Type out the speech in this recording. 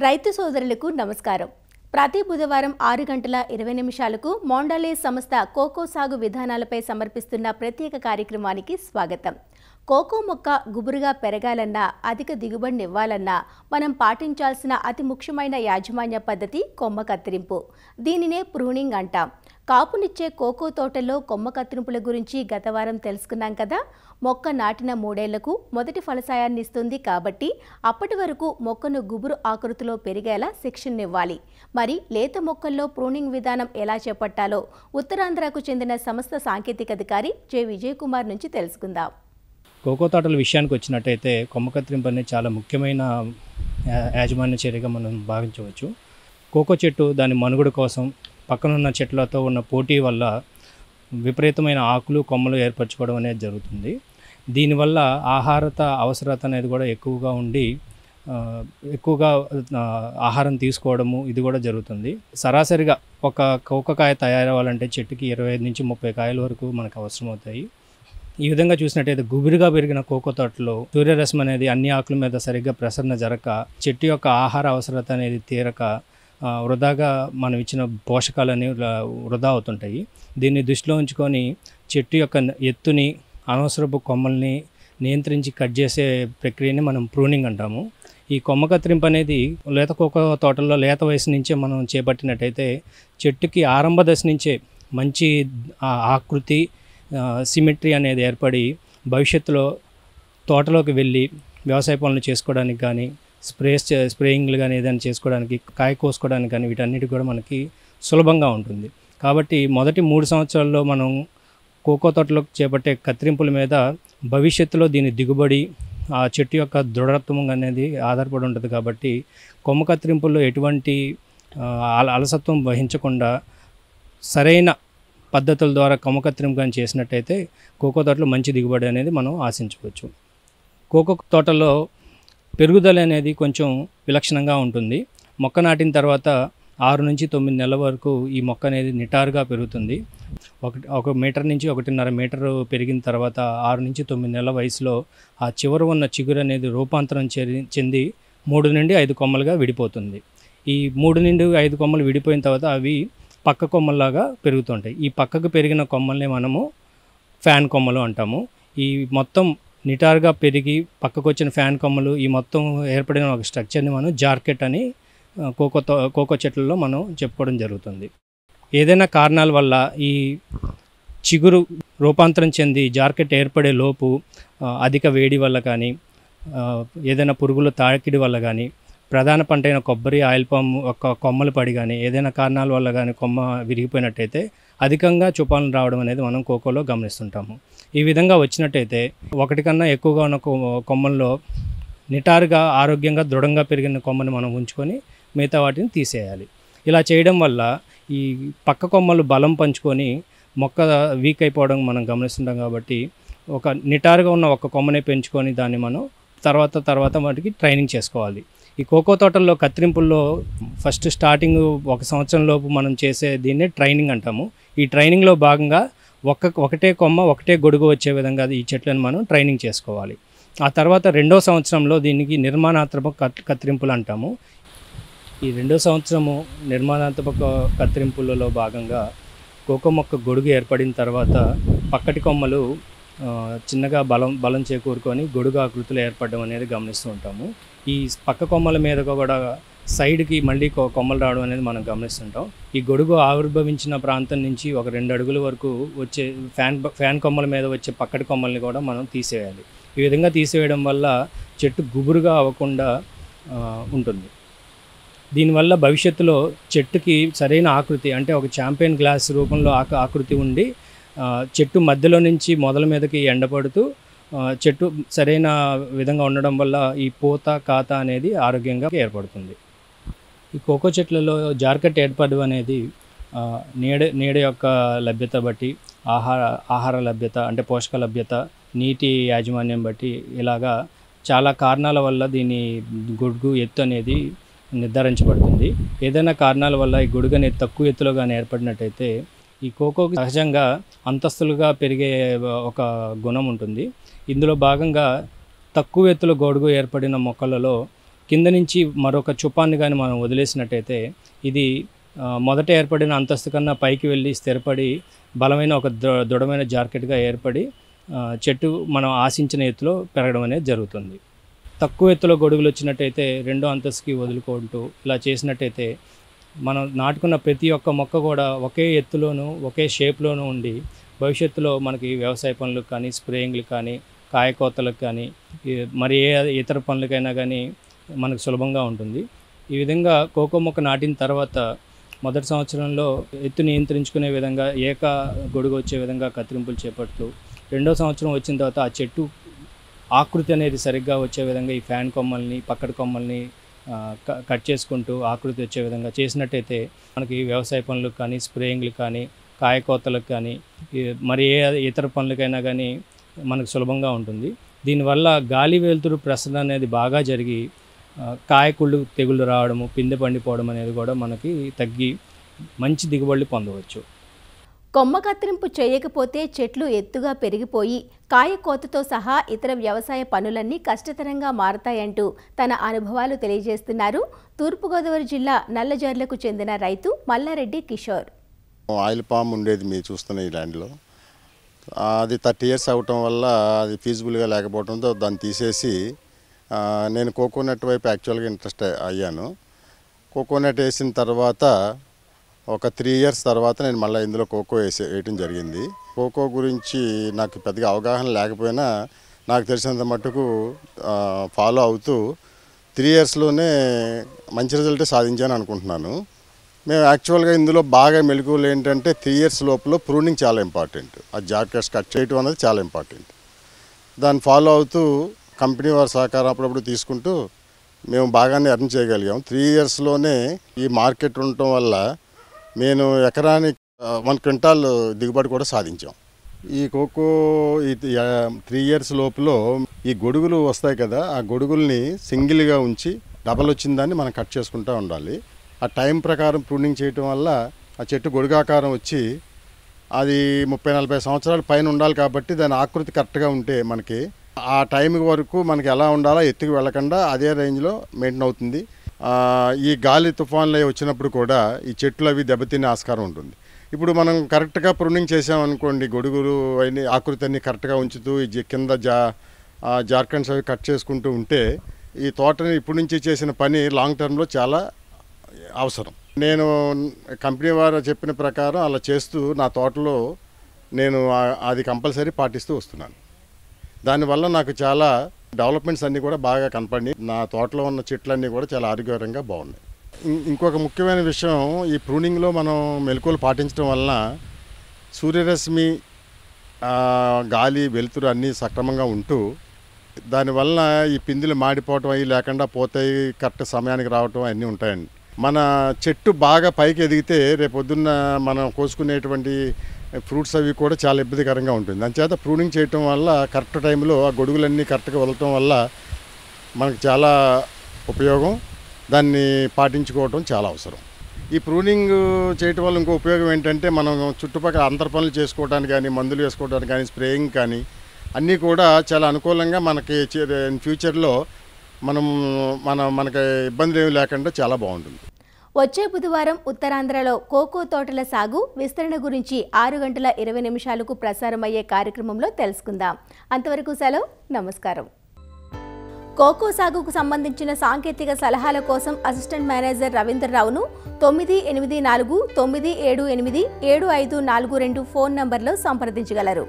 రైతు సోదరులకు నమస్కారం. ప్రతి బుధవారం 6 గంటల 20 నిమిషాలకు మోండాలే సంస్థ కోకో సాగు విధానాలపై సమర్పిస్తున్న ప్రత్యేక కార్యక్రమానికి స్వాగతం. కోకో మొక్క గుబురుగా పెరగాలన్నా, అధిక దిగుబడినివ్వాలన్నా మనం పాటించాల్సిన అతి ముఖ్యమైన యాజమాన్య పద్ధతి కొమ్మ కత్తిరింపు. దీనినే ప్రూనింగ్ అంటాం. కాపునిచ్చే కోకో తోటల్లో కొమ్మ కత్తిరింపుల గురించి గత వారం తెలుసుకున్నాం కదా. మొక్క నాటిన 3 ఏళ్లకు మొదటి ఫలసాయాన్ని ఇస్తుంది కాబట్టి అప్పటి వరకు మొక్కను గుబురు ఆకృతిలో పెరిగేలా శిక్షణనివ్వాలి. మరి లేత మొక్కల్లో ప్రూనింగ్ విధానం ఎలా చేపట్టాలో ఉత్తరాంధ్రకు చెందిన సంస్థ సాంకేతిక అధికారి జె విజయ్ కుమార్ నుంచి తెలుసుకుందాం. కోకో తోటల విషయానికి వచ్చినట్టయితే కొమ్మ కత్తిరింపు అనేది చాలా ముఖ్యమైన యాజమాన్య చర్యగా మనం భావించవచ్చు. కోకో చెట్టు దాని మనుగడ కోసం పక్కనున్న చెట్లతో ఉన్న పోటీ వల్ల విపరీతమైన ఆకులు కొమ్మలు ఏర్పరచుకోవడం అనేది జరుగుతుంది. దీనివల్ల ఆహారత అవసరత అనేది కూడా ఎక్కువగా ఉండి ఎక్కువగా ఆహారం తీసుకోవడము ఇది కూడా జరుగుతుంది. సరాసరిగా ఒక కోకకాయ తయారవ్వాలంటే చెట్టుకి 25 నుంచి 30 కాయల వరకు మనకు అవసరం అవుతాయి. ఈ విధంగా చూసినట్టయితే గుబురుగా పెరిగిన కోకో తోటలో సూర్యరశ్మి అనేది అన్ని ఆకుల మీద సరిగ్గా ప్రసరణ జరగక చెట్టు యొక్క ఆహార అవసరత అనేది తీరక వృధాగా మనం ఇచ్చిన పోషకాలని వృధా అవుతుంటాయి. దీన్ని దృష్టిలో ఉంచుకొని చెట్టు యొక్క ఎత్తుని అనవసరపు కొమ్మల్ని నియంత్రించి కట్ చేసే ప్రక్రియని మనం ప్రూనింగ్ అంటాము. ఈ కొమ్మ కత్తిరింపు అనేది లేత కోకో తోటల్లో లేత వయసు నుంచే మనం చేపట్టినట్టయితే చెట్టుకి ఆరంభ దశ నుంచే మంచి ఆకృతి సిమెట్రీ అనేది ఏర్పడి భవిష్యత్తులో తోటలోకి వెళ్ళి వ్యవసాయ పనులు చేసుకోవడానికి కానీ స్ప్రేయింగ్లు కానీ ఏదైనా చేసుకోవడానికి కాయ కోసుకోవడానికి కానీ వీటన్నిటి కూడా మనకి సులభంగా ఉంటుంది. కాబట్టి మొదటి 3 సంవత్సరాల్లో మనం కోకో తోటలో చేపట్టే కత్తిరింపుల మీద భవిష్యత్తులో దీని దిగుబడి ఆ చెట్టు యొక్క దృఢత్వం అనేది ఆధారపడి ఉంటుంది. కాబట్టి కొమ్మ కత్తిరింపుల్లో ఎటువంటి అలసత్వం వహించకుండా సరైన పద్ధతుల ద్వారా కొమ్మ కత్తిరింపు కానీ చేసినట్టయితే కోకో తోటలో మంచి దిగుబడి అనేది మనం ఆశించవచ్చు. కోకో తోటలో పెరుగుదల అనేది కొంచెం విలక్షణంగా ఉంటుంది. మొక్క నాటిన తర్వాత 6 నుంచి 9 నెలల వరకు ఈ మొక్క అనేది నిటారుగా పెరుగుతుంది. 1 మీటర్ నుంచి 1.5 మీటర్ పెరిగిన తర్వాత 6 నుంచి 9 నెలల వయసులో ఆ చివర ఉన్న చిగురు అనేది రూపాంతరం చెంది 3 నుండి 5 కొమ్మలుగా విడిపోతుంది. ఈ 3 నుండి 5 కొమ్మలు విడిపోయిన తర్వాత అవి పక్క కొమ్మల్లాగా పెరుగుతుంటాయి. ఈ పక్కకు పెరిగిన కొమ్మల్ని మనము ఫ్యాన్ కొమ్మలు అంటాము. ఈ మొత్తం నిటారుగా పెరిగి పక్కకు వచ్చిన ఫ్యాన్ కొమ్మలు ఈ మొత్తం ఏర్పడిన ఒక స్ట్రక్చర్ని మనం జార్కెట్ అని కోకో చెట్లలో మనం చెప్పుకోవడం జరుగుతుంది. ఏదైనా కారణాల వల్ల ఈ చిగురు రూపాంతరం చెంది జార్కెట్ ఏర్పడే లోపు అధిక వేడి వల్ల కానీ ఏదైనా పురుగుల తాకిడి వల్ల కానీ ప్రధాన పంట అయిన కొబ్బరి ఆయిల్ పామ్ ఒక కొమ్మలు పడి కానీ ఏదైనా కారణాల వల్ల కానీ కొమ్మ విరిగిపోయినట్టయితే అధికంగా చుపాలను రావడం అనేది మనం కోకోలో గమనిస్తుంటాము. ఈ విధంగా వచ్చినట్టయితే ఒకటి కన్నా ఎక్కువగా ఉన్న కొమ్మల్లో నిటారుగా ఆరోగ్యంగా దృఢంగా పెరిగిన కొమ్మని మనం ఉంచుకొని మిగతా వాటిని తీసేయాలి. ఇలా చేయడం వల్ల ఈ పక్క కొమ్మలు బలం పంచుకొని మొక్క వీక్ అయిపోవడం మనం గమనిస్తుంటాం. కాబట్టి ఒక నిటారుగా ఉన్న ఒక కొమ్మనే పెంచుకొని దాన్ని మనం తర్వాత వాటికి ట్రైనింగ్ చేసుకోవాలి. ఈ కోకో తోటల్లో కత్తిరింపుల్లో ఫస్ట్ స్టార్టింగ్ 1 సంవత్సరం లోపు మనం చేసే దీన్నే ట్రైనింగ్ అంటాము. ఈ ట్రైనింగ్లో భాగంగా ఒకటే కొమ్మ ఒకటే గొడుగు వచ్చే విధంగా ఈ చెట్లను మనం ట్రైనింగ్ చేసుకోవాలి. ఆ తర్వాత 2వ సంవత్సరంలో దీనికి నిర్మాణాత్మక కత్తిరింపులు అంటాము. ఈ 2వ సంవత్సరము నిర్మాణాత్మక కత్తిరింపులలో భాగంగా కోకో మొక్క గొడుగు ఏర్పడిన తర్వాత పక్కటి కొమ్మలు చిన్నగా బలం చేకూరుకొని గొడుగు ఆకృతిలో ఏర్పడడం అనేది గమనిస్తూ ఉంటాము. ఈ పక్క కొమ్మల మీద కూడా సైడ్కి మళ్ళీ కొమ్మలు రావడం అనేది మనం గమనిస్తుంటాం. ఈ గొడుగు ఆవిర్భవించిన ప్రాంతం నుంచి ఒక 2 అడుగుల వరకు వచ్చే ఫ్యాన్ కొమ్మల మీద వచ్చే పక్కటి కొమ్మల్ని కూడా మనం తీసేయాలి. ఈ విధంగా తీసేయడం వల్ల చెట్టు గుబురుగా అవ్వకుండా ఉంటుంది. దీనివల్ల భవిష్యత్తులో చెట్టుకి సరైన ఆకృతి అంటే ఒక ఛాంపియన్ గ్లాస్ రూపంలో ఆకృతి ఉండి చెట్టు మధ్యలో నుంచి మొదల మీదకి ఎండపడుతూ చెట్టు సరైన విధంగా ఉండడం వల్ల ఈ పూత కాత అనేది ఆరోగ్యంగా ఏర్పడుతుంది. ఈ కోకో చెట్లలో జార్కెట్ ఏర్పడడం అనేది నీడ యొక్క లభ్యత బట్టి ఆహార లభ్యత అంటే పోషక లభ్యత నీటి యాజమాన్యం బట్టి ఇలాగా చాలా కారణాల వల్ల దీని గొడుగు ఎత్తు అనేది నిర్ధారించబడుతుంది. ఏదైనా కారణాల వల్ల ఈ గొడుగు అనేది తక్కువ ఎత్తులో కానీ ఏర్పడినట్టయితే ఈ కోకోకి సహజంగా అంతస్తులుగా పెరిగే ఒక గుణం ఉంటుంది. ఇందులో భాగంగా తక్కువ ఎత్తులో గొడుగు ఏర్పడిన మొక్కలలో కింద నుంచి మరొక చుప్పాన్ని కానీ మనం వదిలేసినట్టయితే ఇది మొదట ఏర్పడిన అంతస్తు కన్నా పైకి వెళ్ళి స్థిరపడి బలమైన ఒక దృఢమైన జాకెట్గా ఏర్పడి చెట్టు మనం ఆశించిన ఎత్తులో పెరగడం అనేది జరుగుతుంది. తక్కువ ఎత్తులో గొడుగులు వచ్చినట్టయితే రెండో అంతస్తుకి వదులుకుంటూ ఇలా చేసినట్టయితే మనం నాటుకున్న ప్రతి ఒక్క మొక్క కూడా ఒకే ఎత్తులోనూ ఒకే షేప్లోనూ ఉండి భవిష్యత్తులో మనకి వ్యవసాయ పనులకు కానీ స్ప్రేయింగ్లకు కానీ కాయకోతలకు కానీ మరి ఏ ఇతర పనులకైనా కానీ మనకు సులభంగా ఉంటుంది. ఈ విధంగా కోకో మొక్క నాటిన తర్వాత మొదటి సంవత్సరంలో ఎత్తు నియంత్రించుకునే విధంగా గొడుగు వచ్చే విధంగా కత్తిరింపులు చేపడుతూ రెండో సంవత్సరం వచ్చిన తర్వాత ఆ చెట్టు ఆకృతి అనేది సరిగ్గా వచ్చే విధంగా ఈ ఫ్యాన్ కొమ్మల్ని పక్కడి కొమ్మల్ని కట్ చేసుకుంటూ ఆకృతి వచ్చే విధంగా చేసినట్టయితే మనకి వ్యవసాయ పనులకు కానీ స్ప్రేయింగ్లకు కానీ కాయకోతలకు కానీ మరి ఏ ఇతర పనులకైనా కానీ మనకు సులభంగా ఉంటుంది. దీనివల్ల గాలి వెలుతురు ప్రసరణ అనేది బాగా జరిగి కాయకుళ్ళు తెగుళ్ళు రావడము పిందె పండిపోవడం అనేది కూడా మనకి తగ్గి మంచి దిగుబడులు పొందవచ్చు. కొమ్మ కత్తిరింపు చేయకపోతే చెట్లు ఎత్తుగా పెరిగిపోయి కాయ కోతతో సహా ఇతర వ్యవసాయ పనులన్నీ కష్టతరంగా మారతాయంటూ తన అనుభవాలు తెలియజేస్తున్నారు తూర్పుగోదావరి జిల్లా నల్లజర్లకు చెందిన రైతు మల్లారెడ్డి కిషోర్. ఆయిల్ పామ్ ఉండేది మీరు చూస్తున్న ఈ ల్యాండ్లో, అది 30 years అవటం వల్ల అది ఫీజిబుల్గా లేకపోవడంతో దాన్ని తీసేసి నేను కోకోనట్ వైపు యాక్చువల్గా ఇంట్రెస్ట్ అయ్యాను. కోకోనట్ వేసిన తర్వాత ఒక 3 years తర్వాత నేను మళ్ళీ ఇందులో కోకో వేయటం జరిగింది. కోకో గురించి నాకు పెద్దగా అవగాహన లేకపోయినా నాకు తెలిసినంత మట్టుకు ఫాలో అవుతూ 3 yearsలోనే మంచి రిజల్ట్ సాధించాను అనుకుంటున్నాను. మేము యాక్చువల్గా ఇందులో బాగా మెలకువలు ఏంటంటే 3 years లోపల ప్రూనింగ్ చాలా ఇంపార్టెంట్. ఆ జాకెట్స్ కట్ చేయటం అనేది చాలా ఇంపార్టెంట్. దాన్ని ఫాలో అవుతూ కంపెనీ వారి సహకారం అప్పుడప్పుడు తీసుకుంటూ మేము బాగానే ఎర్న్ చేయగలిగాం. 3 yearsలోనే ఈ మార్కెట్ ఉండటం వల్ల నేను ఎకరానికి 1 క్వింటాల్ దిగుబడి కూడా సాధించాం. ఈ కోకో 3 years లోపల ఈ గొడుగులు వస్తాయి కదా, ఆ గొడుగుల్ని సింగిల్గా ఉంచి డబల్ వచ్చిన దాన్ని మనం కట్ చేసుకుంటూ ఉండాలి. ఆ టైం ప్రకారం ప్రూనింగ్ చేయటం వల్ల ఆ చెట్టు గొడుగాకారం వచ్చి అది 30-40 సంవత్సరాల పైన ఉండాలి. కాబట్టి దాని ఆకృతి కరెక్ట్గా ఉంటే మనకి ఆ టైం వరకు మనకి ఎలా ఉండాలో ఎత్తుకు వెళ్ళకుండా అదే రేంజ్లో మెయింటైన్ అవుతుంది. ఈ గాలి తుఫాన్లు అవి వచ్చినప్పుడు కూడా ఈ చెట్లు అవి దెబ్బతినే ఆస్కారం ఉంటుంది. ఇప్పుడు మనం కరెక్ట్గా ప్రూనింగ్ చేసామనుకోండి, గొడుగులు అన్ని ఆకృతి అన్ని కరెక్ట్గా ఉంచుతూ ఈ కింద జార్కండ్స్ అవి కట్ చేసుకుంటూ ఉంటే ఈ తోటని ఇప్పటి నుంచి చేసిన పని లాంగ్ టర్మ్లో చాలా అవసరం. నేను కంపెనీ వారు చెప్పిన ప్రకారం అలా చేస్తూ నా తోటలో నేను అది కంపల్సరీ పాటిస్తూ వస్తున్నాను. దానివల్ల నాకు చాలా డెవలప్మెంట్స్ అన్నీ కూడా బాగా కనపడినాయి. నా తోటలో ఉన్న చెట్లన్నీ కూడా చాలా ఆరోగ్యకరంగా బాగున్నాయి. ఇంకొక ముఖ్యమైన విషయం, ఈ ప్రూనింగ్లో మనం మెలకువలు పాటించడం వలన సూర్యరశ్మి గాలి వెలుతురు అన్నీ సక్రమంగా ఉంటూ దానివల్ల ఈ పిందులు మాడిపోవటం అవి లేకుండా పోతాయి, కరెక్ట్ సమయానికి రావటం అన్నీ ఉంటాయండి. మన చెట్టు బాగా పైకి ఎదిగితే రేపొద్దున్న మనం కోసుకునేటువంటి ఫ్రూట్స్ అవి కూడా చాలా ఇబ్బందికరంగా ఉంటుంది. దానిచేత ప్రూనింగ్ చేయటం వల్ల కరెక్ట్ టైంలో ఆ గొడుగులన్నీ కరెక్ట్గా వదలటం వల్ల మనకు చాలా ఉపయోగం. దాన్ని పాటించుకోవటం చాలా అవసరం. ఈ ప్రూనింగ్ చేయటం వల్ల ఇంకో ఉపయోగం ఏంటంటే మనం చుట్టుపక్కల అంతర పనులు చేసుకోవడానికి కానీ, మందులు వేసుకోవడానికి కానీ, స్ప్రేయింగ్ కానీ అన్నీ కూడా చాలా అనుకూలంగా మనకి ఫ్యూచర్లో మనకి ఇబ్బందులు ఏమి లేకుండా చాలా బాగుంటుంది. వచ్చే బుధవారం ఉత్తరాంధ్రలో కోకో తోటల సాగు విస్తరణ గురించి 6:20 ప్రసారమయ్యే కార్యక్రమంలో తెలుసుకుందాం. అంతవరకు సెలవు, నమస్కారం. కోకో సాగుకు సంబంధించిన సాంకేతిక సలహాల కోసం అసిస్టెంట్ మేనేజర్ రవీంద్రరావును 9849787542 ఫోన్ నంబర్లో సంప్రదించగలరు.